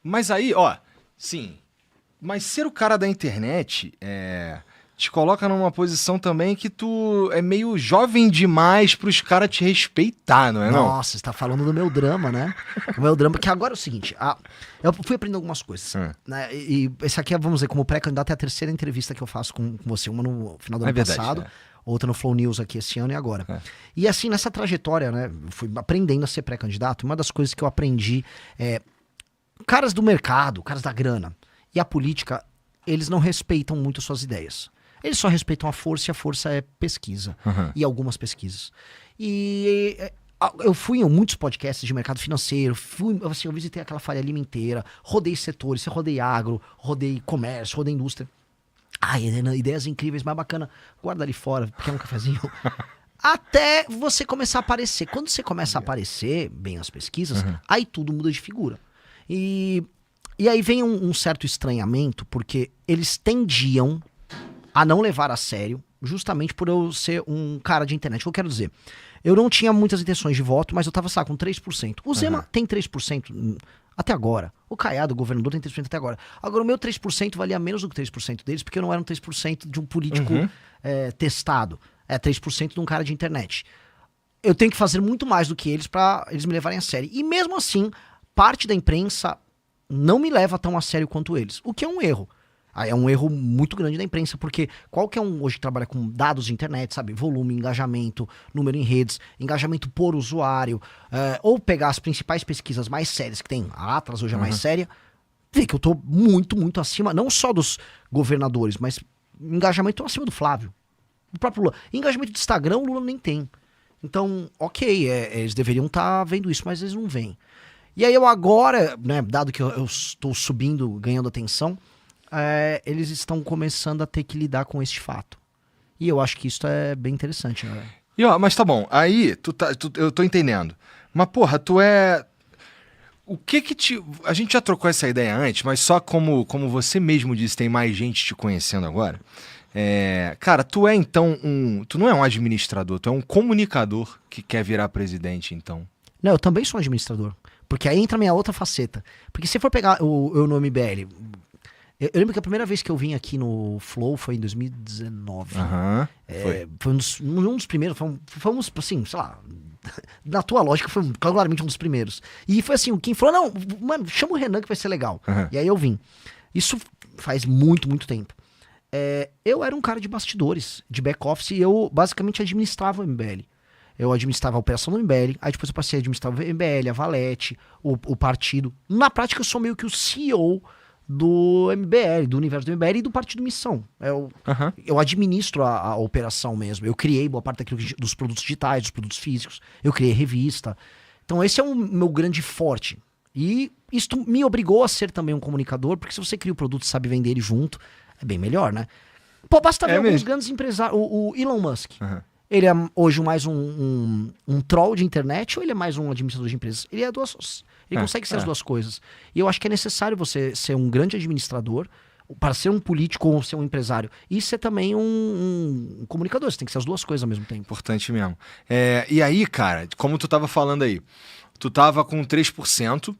Mas aí, ó, sim, mas ser o cara da internet te coloca numa posição também que tu é meio jovem demais pros caras te respeitar, não é não? Nossa, você tá falando do meu drama, né? O meu drama, que agora é o seguinte, eu fui aprendendo algumas coisas, né? E esse aqui, vamos dizer, como pré-candidato, é a terceira entrevista que eu faço com você, uma no final do ano passado, outra no Flow News aqui esse ano e agora. E assim, nessa trajetória, né, eu fui aprendendo a ser pré-candidato, uma das coisas que eu aprendi caras do mercado, caras da grana e a política, eles não respeitam muito suas ideias. Eles só respeitam a força, e a força é pesquisa. E algumas pesquisas. E eu fui em muitos podcasts de mercado financeiro, eu visitei aquela Faria Lima inteira, rodei setores, rodei agro, rodei comércio, rodei indústria. Ideias incríveis, mais bacana. Guarda ali fora, quer um cafezinho? Até você começar a aparecer. Quando você começa a aparecer, bem as pesquisas, aí tudo muda de figura. E aí vem um certo estranhamento, porque eles tendiam a não levar a sério, justamente por eu ser um cara de internet. O que eu quero dizer? Eu não tinha muitas intenções de voto, mas eu tava, com 3%. O Zema tem 3% até agora. O Caiado, o governador, tem 3% até agora. Agora, o meu 3% valia menos do que 3% deles, porque eu não era um 3% de um político testado. É 3% de um cara de internet. Eu tenho que fazer muito mais do que eles para eles me levarem a sério. E mesmo assim, parte da imprensa não me leva tão a sério quanto eles. O que é um erro. É um erro muito grande da imprensa, porque qualquer um hoje que trabalha com dados de internet, sabe, volume, engajamento, número em redes, engajamento por usuário, ou pegar as principais pesquisas mais sérias que tem, a Atlas hoje é mais séria, vê que eu tô muito, muito acima, não só dos governadores, mas engajamento acima do Flávio, do próprio Lula. Engajamento do Instagram, o Lula nem tem. Então, ok, eles deveriam estar vendo isso, mas eles não veem. E aí eu agora, né, dado que eu estou subindo, ganhando atenção, eles estão começando a ter que lidar com este fato. E eu acho que isso é bem interessante, né? Mas tá bom, aí eu tô entendendo. Mas porra, o que te... A gente já trocou essa ideia antes, mas só como você mesmo disse, tem mais gente te conhecendo agora. Cara, tu é então tu não é um administrador, tu é um comunicador que quer virar presidente, então. Não, eu também sou um administrador. Porque aí entra a minha outra faceta. Porque se for pegar eu no MBL... Eu lembro que a primeira vez que eu vim aqui no Flow foi em 2019. Foi um dos primeiros, fomos assim, sei lá, na tua lógica foi claramente um dos primeiros. E foi assim, quem falou, não, mano, chama o Renan que vai ser legal. E aí eu vim. Isso faz muito, muito tempo. Eu era um cara de bastidores, de back-office, e eu basicamente administrava o MBL. Eu administrava a operação do MBL, aí depois eu passei a administrar o MBL, a Valete, o partido. Na prática eu sou meio que o CEO do MBL, do universo do MBL e do Partido Missão. Eu administro a operação mesmo. Eu criei boa parte dos produtos digitais, dos produtos físicos. Eu criei revista. Então esse é o meu grande forte. E isso me obrigou a ser também um comunicador, porque se você cria o produto e sabe vender ele junto, é bem melhor, né? Pô, basta ver alguns grandes empresários. O Elon Musk. Ele é hoje mais um troll de internet ou ele é mais um administrador de empresas? Ele é duas... Ele consegue ser as duas coisas. E eu acho que é necessário você ser um grande administrador para ser um político ou ser um empresário. E ser também um comunicador. Você tem que ser as duas coisas ao mesmo tempo. Importante mesmo. E aí, cara, como tu tava falando aí, tu tava com 3%,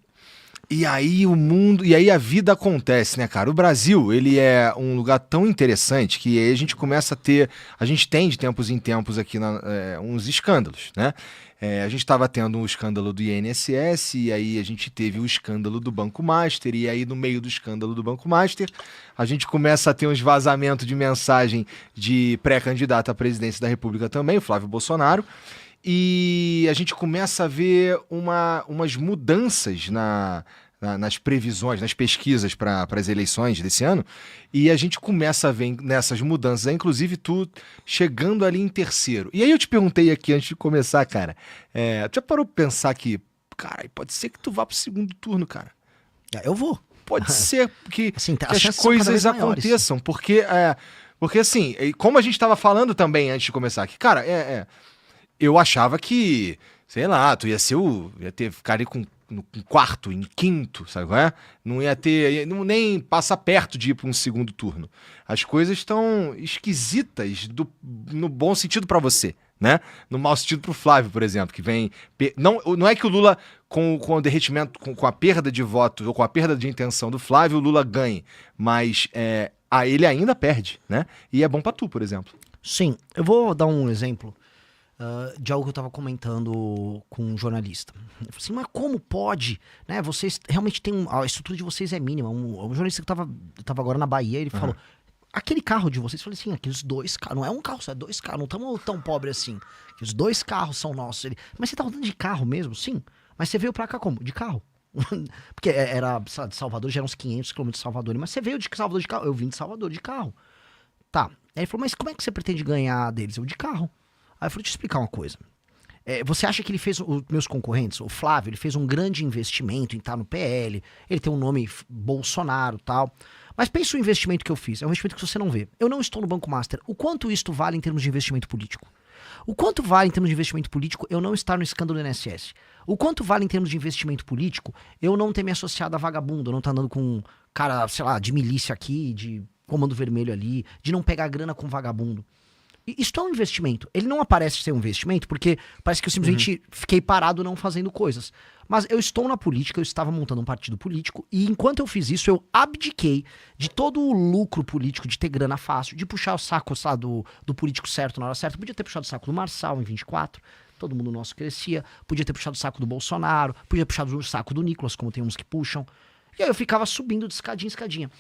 e aí o mundo... E aí a vida acontece, né, cara? O Brasil, ele é um lugar tão interessante que aí a gente começa a ter... A gente tem, de tempos em tempos, aqui uns escândalos, né? A gente estava tendo um escândalo do INSS, e aí a gente teve o escândalo do Banco Master, e aí no meio do escândalo do Banco Master, a gente começa a ter uns vazamentos de mensagem de pré-candidato à presidência da República também, o Flávio Bolsonaro, e a gente começa a ver umas mudanças nas previsões, nas pesquisas para as eleições desse ano, e a gente começa a ver nessas mudanças, inclusive tu chegando ali em terceiro. E aí eu te perguntei aqui antes de começar, cara, tu já parou pra pensar que, cara, pode ser que tu vá pro segundo turno, cara? Eu vou. Pode ser que, assim, que as coisas aconteçam, porque assim, como a gente estava falando também antes de começar aqui, cara, eu achava que, sei lá, tu ia ficar ali no quarto, em quinto, sabe qual é? Não ia ter, nem passar perto de ir para um segundo turno. As coisas estão esquisitas no bom sentido para você, né? No mau sentido pro Flávio, por exemplo, que vem... Não é que o Lula, com o derretimento, com a perda de votos ou com a perda de intenção do Flávio, o Lula ganhe, mas ele ainda perde, né? E é bom pra tu, por exemplo. Sim, eu vou dar um exemplo de algo que eu tava comentando com um jornalista. Eu falei assim, mas como pode, né? Vocês realmente têm... A estrutura de vocês é mínima. Um jornalista que eu tava agora na Bahia, ele falou... Aquele carro de vocês, eu falei assim, aqueles 2 carros, não é um carro só, é 2 carros, não estamos tão pobres assim. Os 2 carros são nossos. Mas você tá rodando de carro mesmo? Sim. Mas você veio pra cá como? De carro. Porque era, sei lá, de Salvador, já eram uns 500 km de Salvador. Mas você veio de Salvador de carro? Eu vim de Salvador de carro. Tá. Aí ele falou, mas como é que você pretende ganhar deles? Eu, de carro. Aí eu falei, deixa eu explicar uma coisa. Você acha que ele fez, os meus concorrentes, o Flávio, ele fez um grande investimento em estar no PL, ele tem um nome Bolsonaro e tal. Mas pensa o investimento que eu fiz. É um investimento que você não vê. Eu não estou no Banco Master. O quanto isto vale em termos de investimento político? O quanto vale em termos de investimento político eu não estar no escândalo do INSS? O quanto vale em termos de investimento político eu não ter me associado a vagabundo, eu não estar andando com um cara, sei lá, de milícia aqui, de comando vermelho ali, de não pegar grana com vagabundo? Isso é um investimento. Ele não aparece ser um investimento porque parece que eu simplesmente fiquei parado não fazendo coisas. Mas eu estou na política, eu estava montando um partido político e enquanto eu fiz isso, eu abdiquei de todo o lucro político, de ter grana fácil, de puxar o saco, sabe, do político certo na hora certa. Podia ter puxado o saco do Marçal em 24, todo mundo nosso crescia. Podia ter puxado o saco do Bolsonaro, podia ter puxado o saco do Nicolas, como tem uns que puxam. E aí eu ficava subindo de escadinha em escadinha.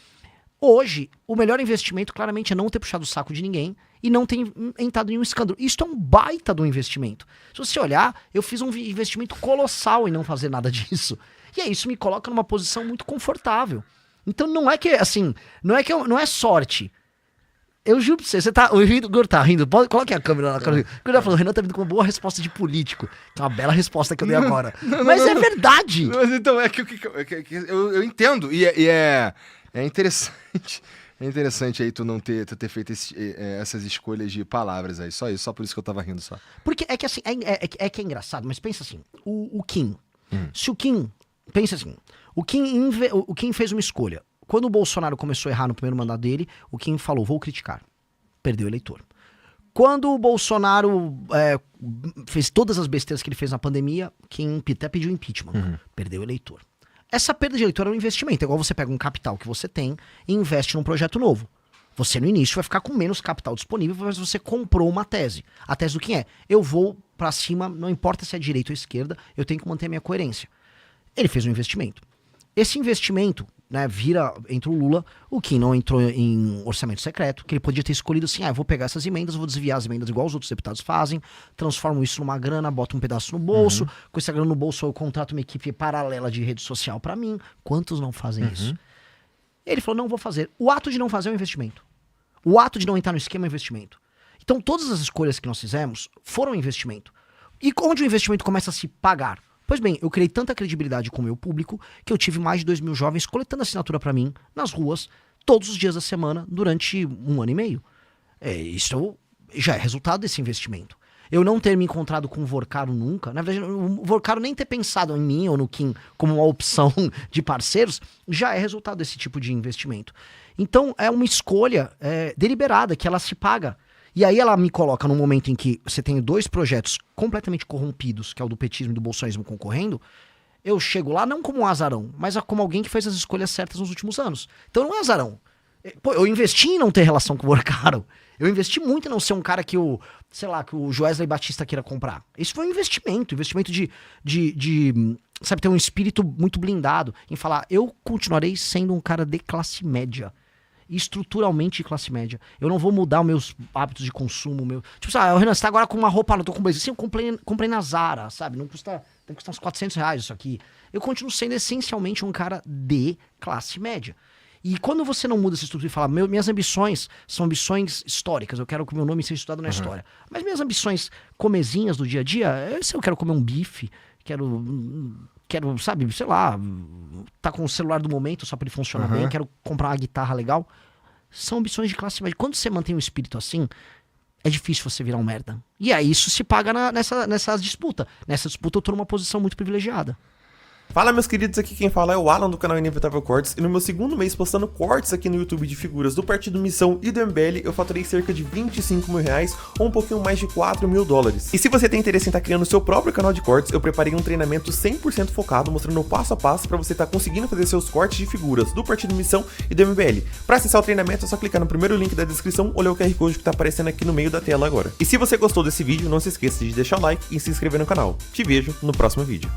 Hoje, o melhor investimento claramente é não ter puxado o saco de ninguém e não ter entrado em um escândalo. Isso é um baita do investimento. Se você olhar, eu fiz um investimento colossal em não fazer nada disso. E aí isso me coloca numa posição muito confortável. Então não é que, assim, não é sorte. Eu juro pra você tá... O Igor tá rindo. Coloque a câmera na cara. O Igor tá falando, o Renan tá vindo com uma boa resposta de político. Que é uma bela resposta que eu dei agora. Mas é verdade. Mas então, eu entendo. E é interessante. É interessante aí tu ter feito essas escolhas de palavras aí. Só isso, só por isso que eu tava rindo só. Porque é que assim, que é engraçado, mas pensa assim, o Kim. Se o Kim. Pensa assim, o Kim fez uma escolha. Quando o Bolsonaro começou a errar no primeiro mandato dele, o Kim falou, vou criticar. Perdeu o eleitor. Quando o Bolsonaro fez todas as besteiras que ele fez na pandemia, Kim até pediu impeachment. Perdeu o eleitor. Essa perda de eleitor é um investimento. É igual você pega um capital que você tem e investe num projeto novo. Você no início vai ficar com menos capital disponível, mas você comprou uma tese. A tese do quem é? Eu vou pra cima, não importa se é direita ou esquerda, eu tenho que manter a minha coerência. Ele fez um investimento. Esse investimento, né, entra o Lula, o Kim não entrou em orçamento secreto, que ele podia ter escolhido assim, eu vou pegar essas emendas, vou desviar as emendas igual os outros deputados fazem, transformo isso numa grana, boto um pedaço no bolso, com essa grana no bolso eu contrato uma equipe paralela de rede social pra mim. Quantos não fazem isso? Ele falou, não vou fazer. O ato de não fazer é um investimento. O ato de não entrar no esquema é um investimento. Então todas as escolhas que nós fizemos foram um investimento. E onde o investimento começa a se pagar? Pois bem, eu criei tanta credibilidade com o meu público que eu tive mais de 2.000 jovens coletando assinatura pra mim, nas ruas, todos os dias da semana, durante 1 ano e meio. Isso já é resultado desse investimento. Eu não ter me encontrado com o Vorcaro nunca, na verdade, o Vorcaro nem ter pensado em mim ou no Kim como uma opção de parceiros, já é resultado desse tipo de investimento. Então, é uma escolha deliberada, que ela se paga. E aí ela me coloca num momento em que você tem 2 projetos completamente corrompidos, que é o do petismo e do bolsonarismo concorrendo, eu chego lá não como um azarão, mas como alguém que fez as escolhas certas nos últimos anos. Então não é azarão. Pô, eu investi em não ter relação com o Vorcaro. Eu investi muito em não ser um cara que o Joesley Batista queira comprar. Isso foi um investimento de sabe, ter um espírito muito blindado em falar, eu continuarei sendo um cara de classe média. Estruturalmente de classe média. Eu não vou mudar os meus hábitos de consumo. Tipo, o Renan, você tá agora com uma roupa, não tô com blazer. Sim, eu comprei na Zara, sabe? Não custa, tem que custar uns R$400 isso aqui. Eu continuo sendo essencialmente um cara de classe média. E quando você não muda essa estrutura e fala, minhas ambições são ambições históricas, eu quero que o meu nome seja estudado na história. Mas minhas ambições comezinhas do dia a dia, se eu quero comer um bife, quero, sabe, sei lá, tá com o celular do momento só pra ele funcionar bem, quero comprar uma guitarra legal. São ambições de classe média. Quando você mantém um espírito assim, é difícil você virar um merda. E aí isso se paga nessa disputa. Nessa disputa eu tô numa posição muito privilegiada. Fala, meus queridos, aqui quem fala é o Alan do canal Inevitável Cortes, e no meu segundo mês postando cortes aqui no YouTube de figuras do Partido Missão e do MBL, eu faturei cerca de 25 mil reais, ou um pouquinho mais de 4 mil dólares. E se você tem interesse em estar criando o seu próprio canal de cortes, eu preparei um treinamento 100% focado, mostrando o passo a passo para você estar conseguindo fazer seus cortes de figuras do Partido Missão e do MBL. Para acessar o treinamento é só clicar no primeiro link da descrição ou ler o QR Code que está aparecendo aqui no meio da tela agora. E se você gostou desse vídeo, não se esqueça de deixar o like e se inscrever no canal. Te vejo no próximo vídeo.